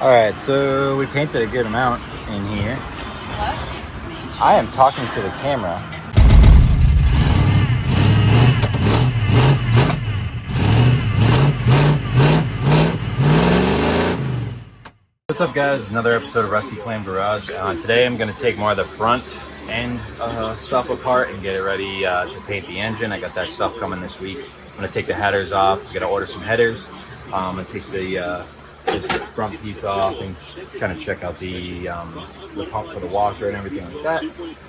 All right, so we painted a good amount in here. What? I am talking to the camera. What's up, guys? Another episode of Rusty Clam Garage. Today I'm going to take more of the front end stuff apart and get it ready to paint the engine. I got that stuff coming this week. I'm going to take the headers off. I'm going to order some headers. I'm going to take this front piece off and kind of check out the pump for the washer and everything like that.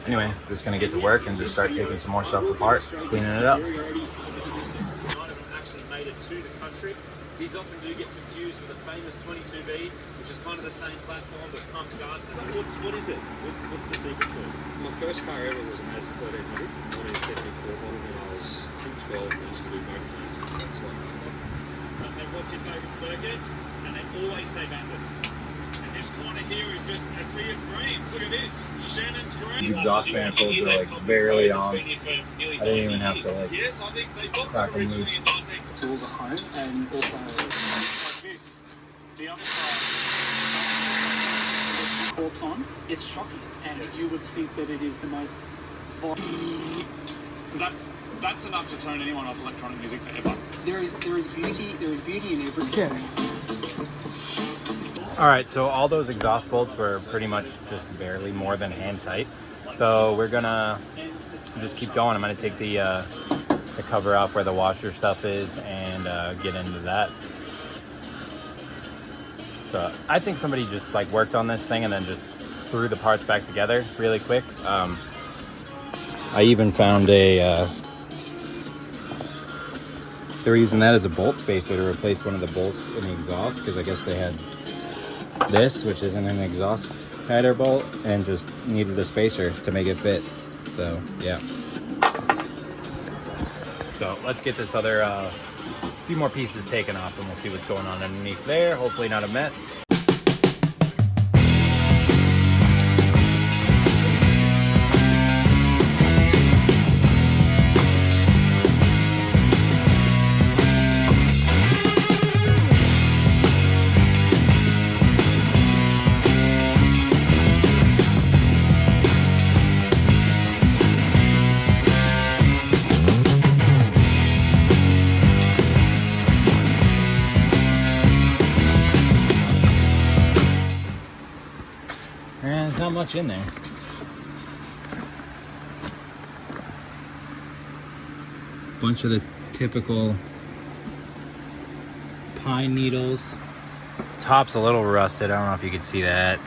Anyway, just going to get to work and just start taking some more stuff apart, cleaning it up. These often do get confused with the famous 22B, which is kind of the same platform but pumped gas. What is it? What's the secret sauce? My first car ever was an Mazda 1300. I wanted to set me for model when I was 12 and used to do motor games. That's like I say, what's your favourite circuit? And they always say backwards. And this corner here is just a sea of green. Look at this. Shannon's green. The exhaust manifolds are like barely on. I didn't even have to like crack them loose. Tools at home, and also like this. The other side, corpse on. It's shocking, and you would think that it is the most. That's enough to turn anyone off electronic music forever. There is beauty in everything. All right, so all those exhaust bolts were pretty much just barely more than hand tight. So we're gonna just keep going. I'm gonna take the cover off where the washer stuff is and get into that. So I think somebody just like worked on this thing and then just threw the parts back together really quick. I even found they're using that as a bolt spacer to replace one of the bolts in the exhaust, because I guess they had this, which isn't an exhaust header bolt, and just needed a spacer to make it fit. So yeah. So let's get this other few more pieces taken off and we'll see what's going on underneath there. Hopefully not a mess. There's not much in there. Bunch of the typical pine needles. Top's a little rusted. I don't know if you can see that.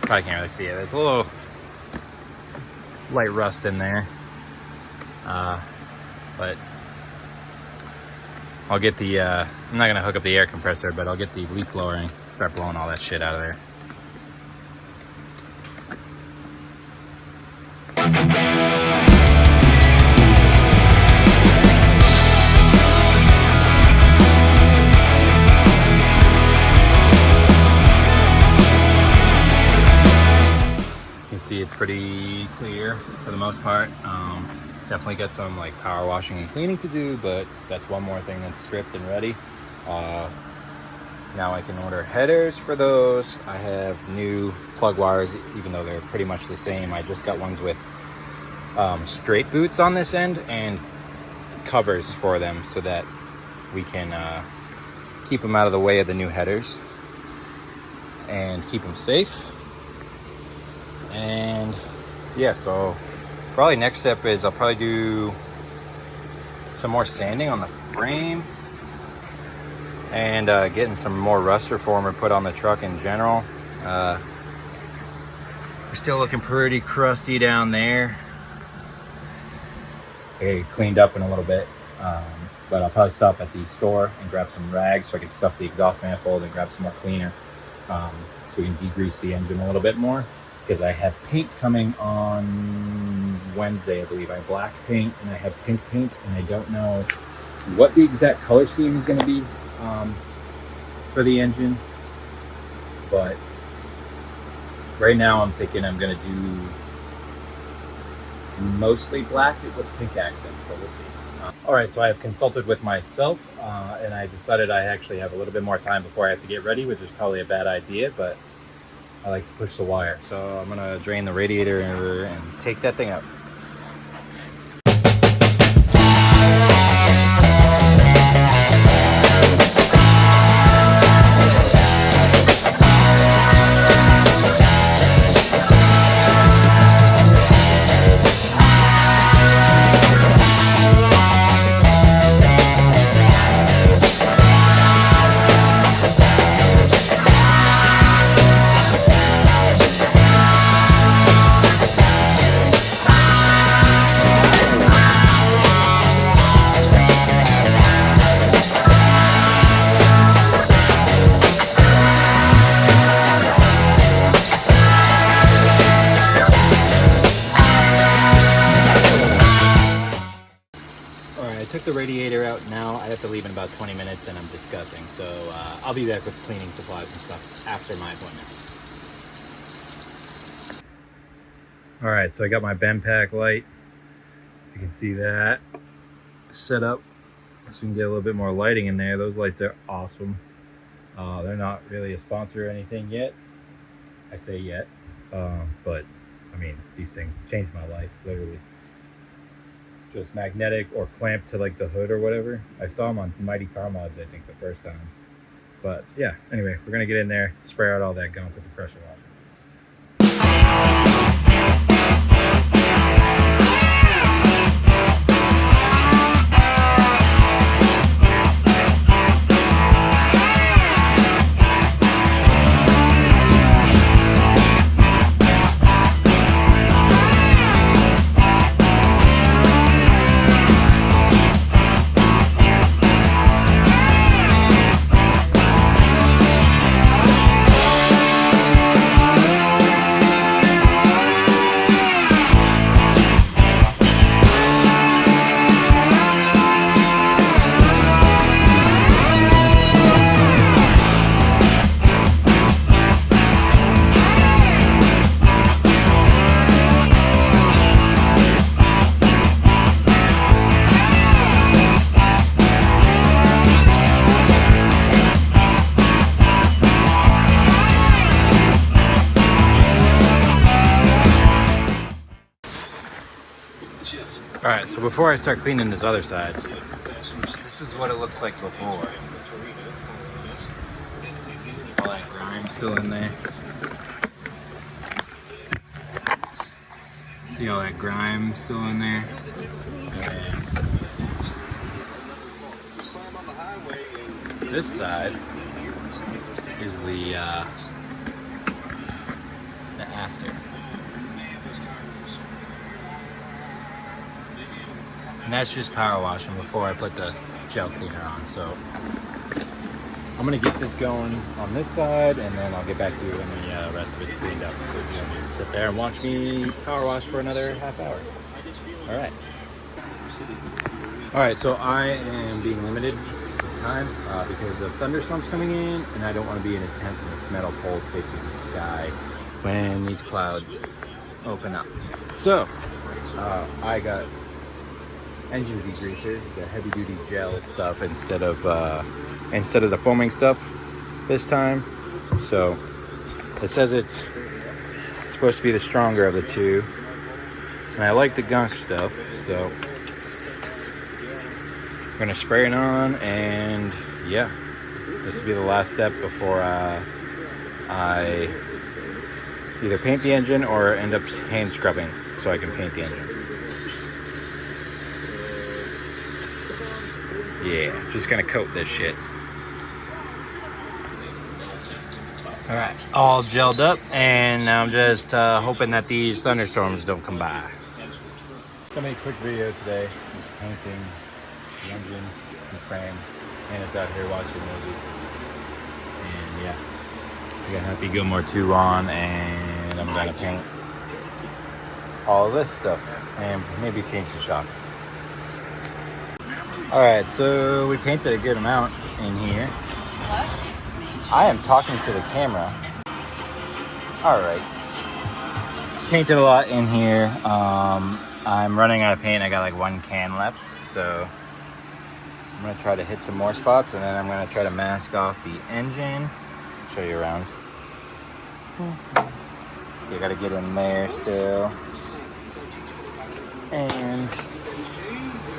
Probably can't really see it. There's a little light rust in there. But I'll get the, I'm not gonna hook up the air compressor, but I'll get the leaf blower and start blowing all that shit out of there. You see it's pretty clear for the most part. Definitely got some like power washing and cleaning to do, but that's one more thing that's stripped and ready. Now I can order headers for those. I have new plug wires, even though they're pretty much the same. I just got ones with straight boots on this end and covers for them so that we can keep them out of the way of the new headers and keep them safe. And yeah, so probably next step is I'll probably do some more sanding on the frame and getting some more rust reformer put on the truck in general. We're still looking pretty crusty down there. It cleaned up in a little bit, but I'll probably stop at the store and grab some rags so I can stuff the exhaust manifold and grab some more cleaner so we can degrease the engine a little bit more, because I have paint coming on Wednesday, I believe. I have black paint and I have pink paint, and I don't know what the exact color scheme is going to be for the engine, but right now I'm thinking I'm going to do mostly black with pink accents, but we'll see. All right, so I have consulted with myself, and I decided I actually have a little bit more time before I have to get ready, which is probably a bad idea, but I like to push the wire. So I'm gonna drain the radiator and take that thing out. Took the radiator out. Now I have to leave in about 20 minutes and I'm disgusting, so I'll be back with cleaning supplies and stuff after my appointment. All right, so I got my bend pack light. You can see that set up so we can get a little bit more lighting in there. Those lights are awesome. They're not really a sponsor or anything yet. I say yet, but I mean, these things changed my life, literally. Just magnetic or clamped to like the hood or whatever. I saw them on Mighty Car Mods, I think, the first time. But yeah, anyway, we're gonna get in there, spray out all that gunk with the pressure washer. All right, so before I start cleaning this other side, this is what it looks like before. All that grime still in there. See all that grime still in there? And this side is the after. And that's just power washing before I put the gel cleaner on. So I'm gonna get this going on this side, and then I'll get back to you when the rest of it's cleaned up. So you don't need to sit there and watch me power wash for another half hour. All right. All right, so I am being limited in time because of thunderstorms coming in, and I don't want to be in a tent with metal poles facing the sky when these clouds open up. So I got engine degreaser, the heavy duty gel stuff instead of the foaming stuff this time. So it says it's supposed to be the stronger of the two, and I like the gunk stuff, so I'm gonna spray it on, and yeah, this will be the last step before I either paint the engine or end up hand scrubbing so I can paint the engine. Yeah, just gonna coat this shit. All right, all gelled up, and now I'm just hoping that these thunderstorms don't come by. Gonna make a quick video today, just painting the engine and frame. Anna's out here watching movies, and yeah, I got Happy Gilmore 2 on, and I'm gonna paint all this stuff and maybe change the shocks. All right, so we painted a good amount in here. What? I am talking to the camera. All right. Painted a lot in here. I'm running out of paint. I got like one can left, So I'm gonna try to hit some more spots, and then I'm gonna try to mask off the engine. Show you around. So you gotta get in there still. And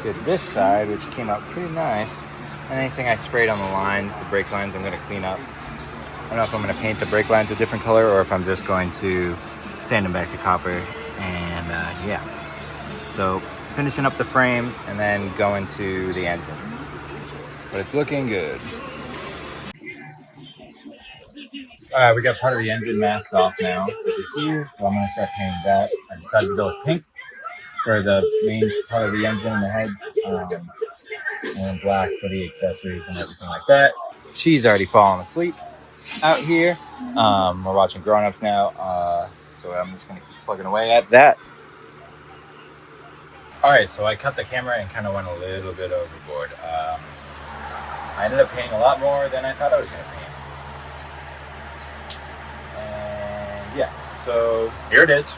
did this side, which came out pretty nice. Anything I sprayed on the lines, the brake lines, I'm gonna clean up. I don't know if I'm gonna paint the brake lines a different color or if I'm just going to sand them back to copper. And yeah. So finishing up the frame and then going to the engine. But it's looking good. All right, we got part of the engine masked off now, which is here. So I'm gonna start painting that. I decided to go with pink for the main part of the engine and the heads, and then black for the accessories and everything like that. She's already fallen asleep out here. We're watching Grown Ups now, so I'm just gonna keep plugging away at that. All right, so I cut the camera and kind of went a little bit overboard. I ended up painting a lot more than I thought I was gonna paint. And yeah, so here it is.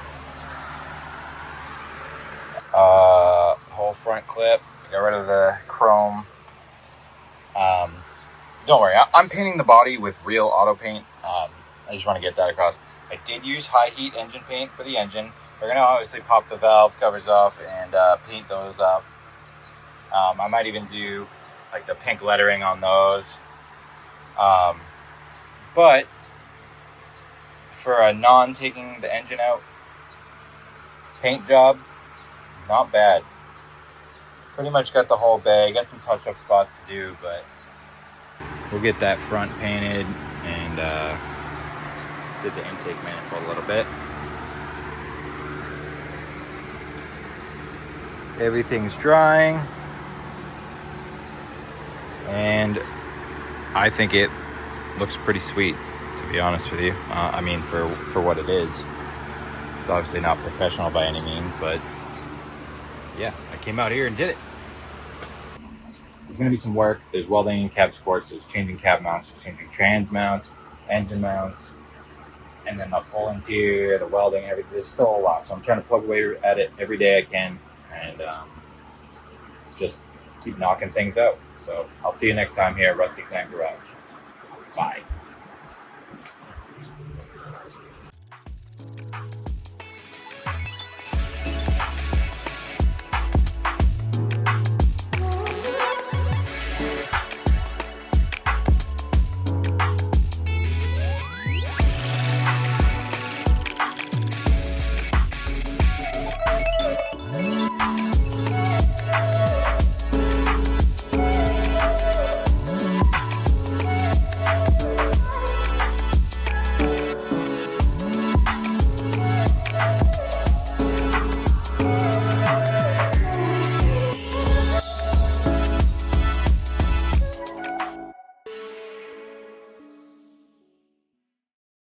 Whole front clip. I got rid of the chrome. Don't worry, I'm painting the body with real auto paint. I just want to get that across. I did use high heat engine paint for the engine. We're gonna obviously pop the valve covers off and paint those up. I might even do like the pink lettering on those. But for a non-taking the engine out paint job, not bad. Pretty much got the whole bag. Got some touch-up spots to do, but we'll get that front painted and did the intake manifold a little bit. Everything's drying, and I think it looks pretty sweet, to be honest with you. I mean, for what it is. It's obviously not professional by any means, but yeah, I came out here and did it. There's going to be some work. There's welding in cab supports. There's changing cab mounts. There's changing trans mounts, engine mounts, and then the full interior, the welding, everything. There's still a lot. So I'm trying to plug away at it every day I can and just keep knocking things out. So I'll see you next time here at Rusty Connect Garage. Bye.